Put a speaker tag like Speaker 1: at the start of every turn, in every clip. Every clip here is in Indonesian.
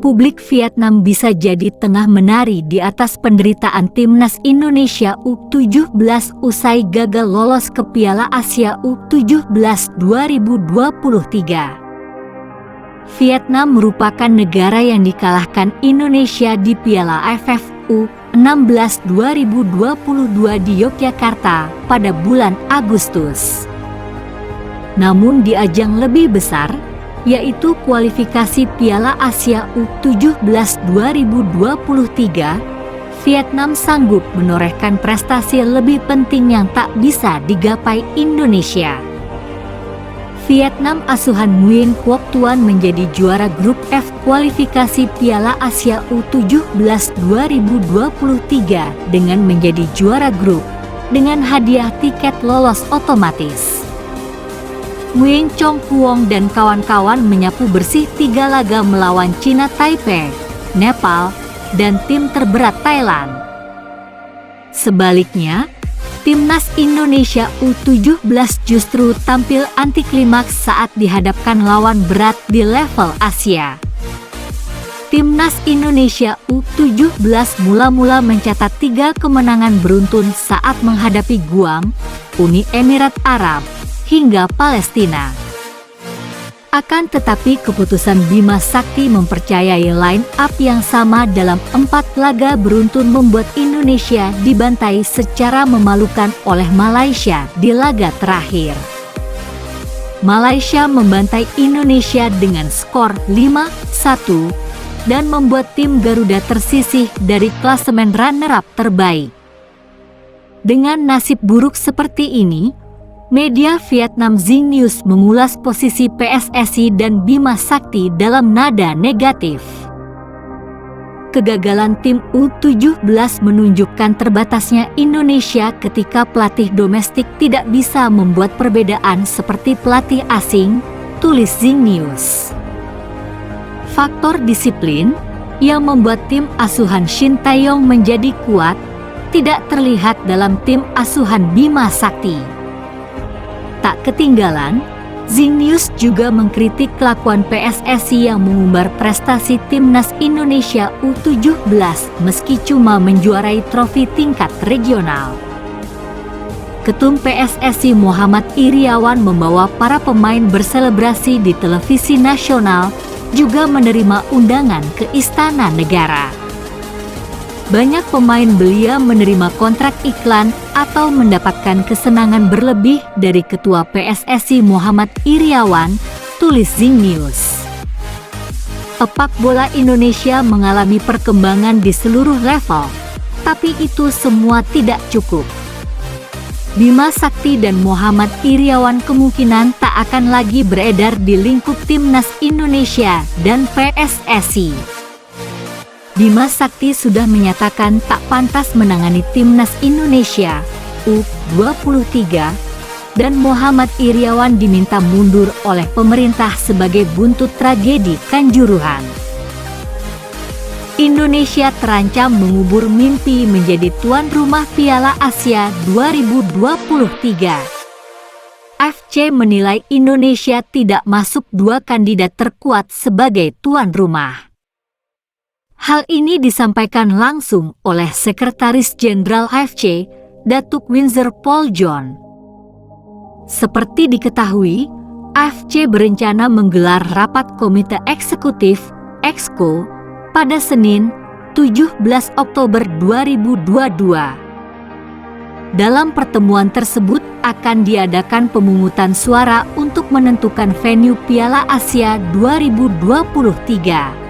Speaker 1: Republik Vietnam bisa jadi tengah menari di atas penderitaan timnas Indonesia U17 usai gagal lolos ke Piala Asia U17 2023. Vietnam merupakan negara yang dikalahkan Indonesia di Piala AFF U16 2022 di Yogyakarta pada bulan Agustus. Namun di ajang lebih besar, yaitu kualifikasi Piala Asia U17 2023, Vietnam sanggup menorehkan prestasi lebih penting yang tak bisa digapai Indonesia. Vietnam asuhan Nguyen Quoc Tuan menjadi juara grup F kualifikasi Piala Asia U17 2023 dengan menjadi juara grup dengan hadiah tiket lolos otomatis. Nguyen Chong Kuong dan kawan-kawan menyapu bersih 3 laga melawan China Taipei, Nepal, dan tim terberat Thailand. Sebaliknya, timnas Indonesia U17 justru tampil anti klimaks saat dihadapkan lawan berat di level Asia. Timnas Indonesia U17 mula-mula mencatat 3 kemenangan beruntun saat menghadapi Guam, Uni Emirat Arab, hingga Palestina. Akan tetapi keputusan Bima Sakti mempercayai line up yang sama dalam 4 laga beruntun membuat Indonesia dibantai secara memalukan oleh Malaysia di laga terakhir. Malaysia membantai Indonesia dengan skor 5-1 dan membuat tim Garuda tersisih dari klasemen runner-up terbaik. Dengan nasib buruk seperti ini, media Vietnam Zing News mengulas posisi PSSI dan Bima Sakti dalam nada negatif. Kegagalan tim U17 menunjukkan terbatasnya Indonesia ketika pelatih domestik tidak bisa membuat perbedaan seperti pelatih asing, tulis Zing News. Faktor disiplin yang membuat tim asuhan Shin Tae-yong menjadi kuat tidak terlihat dalam tim asuhan Bima Sakti. Tak ketinggalan, Zing News juga mengkritik kelakuan PSSI yang mengumbar prestasi timnas Indonesia U17 meski cuma menjuarai trofi tingkat regional. Ketum PSSI Muhammad Iriawan membawa para pemain berselebrasi di televisi nasional, juga menerima undangan ke Istana Negara. Banyak pemain belia menerima kontrak iklan atau mendapatkan kesenangan berlebih dari Ketua PSSI Muhammad Iriawan, tulis Zing News. Sepak bola Indonesia mengalami perkembangan di seluruh level, tapi itu semua tidak cukup. Bima Sakti dan Muhammad Iriawan kemungkinan tak akan lagi beredar di lingkup timnas Indonesia dan PSSI. Bima Sakti sudah menyatakan tak pantas menangani timnas Indonesia U23 dan Muhammad Iriawan diminta mundur oleh pemerintah sebagai buntut tragedi Kanjuruhan. Indonesia terancam mengubur mimpi menjadi tuan rumah Piala Asia 2023. FC menilai Indonesia tidak masuk 2 kandidat terkuat sebagai tuan rumah. Hal ini disampaikan langsung oleh Sekretaris Jenderal AFC, Datuk Windsor Paul John. Seperti diketahui, AFC berencana menggelar rapat Komite Eksekutif (Exco) pada Senin, 17 Oktober 2022. Dalam pertemuan tersebut akan diadakan pemungutan suara untuk menentukan venue Piala Asia 2023.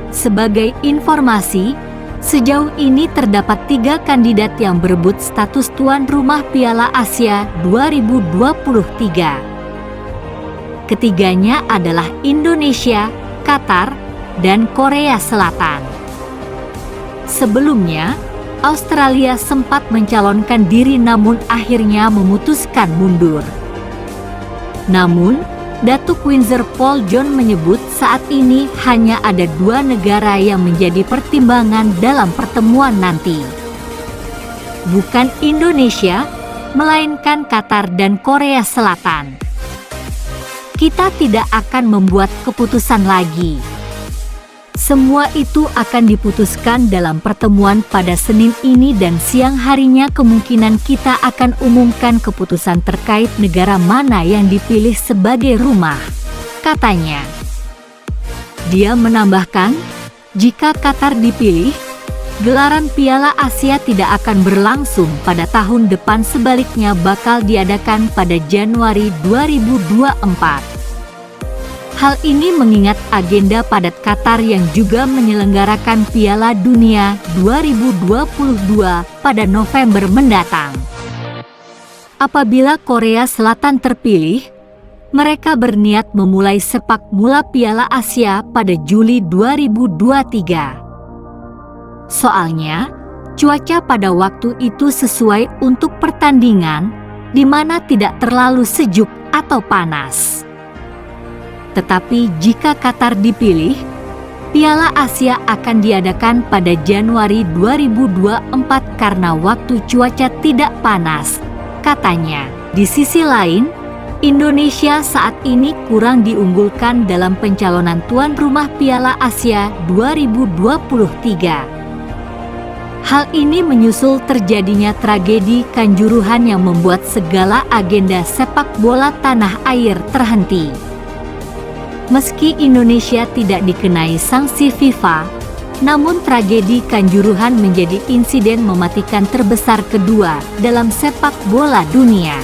Speaker 1: Sebagai informasi, sejauh ini terdapat 3 kandidat yang berebut status tuan rumah Piala Asia 2023. Ketiganya adalah Indonesia, Qatar, dan Korea Selatan. Sebelumnya, Australia sempat mencalonkan diri namun akhirnya memutuskan mundur. Namun, Datuk Windsor Paul John menyebut saat ini hanya ada 2 negara yang menjadi pertimbangan dalam pertemuan nanti. Bukan Indonesia, melainkan Qatar dan Korea Selatan. Kita tidak akan membuat keputusan lagi. Semua itu akan diputuskan dalam pertemuan pada Senin ini dan siang harinya kemungkinan kita akan umumkan keputusan terkait negara mana yang dipilih sebagai rumah, katanya. Dia menambahkan, jika Qatar dipilih, gelaran Piala Asia tidak akan berlangsung pada tahun depan, sebaliknya bakal diadakan pada Januari 2024. Hal ini mengingat agenda padat Qatar yang juga menyelenggarakan Piala Dunia 2022 pada November mendatang. Apabila Korea Selatan terpilih, mereka berniat memulai sepak bola Piala Asia pada Juli 2023. Soalnya, cuaca pada waktu itu sesuai untuk pertandingan, di mana tidak terlalu sejuk atau panas. Tetapi jika Qatar dipilih, Piala Asia akan diadakan pada Januari 2024 karena waktu cuaca tidak panas, katanya. Di sisi lain, Indonesia saat ini kurang diunggulkan dalam pencalonan tuan rumah Piala Asia 2023. Hal ini menyusul terjadinya tragedi Kanjuruhan yang membuat segala agenda sepak bola tanah air terhenti. Meski Indonesia tidak dikenai sanksi FIFA, namun tragedi Kanjuruhan menjadi insiden mematikan terbesar kedua dalam sepak bola dunia.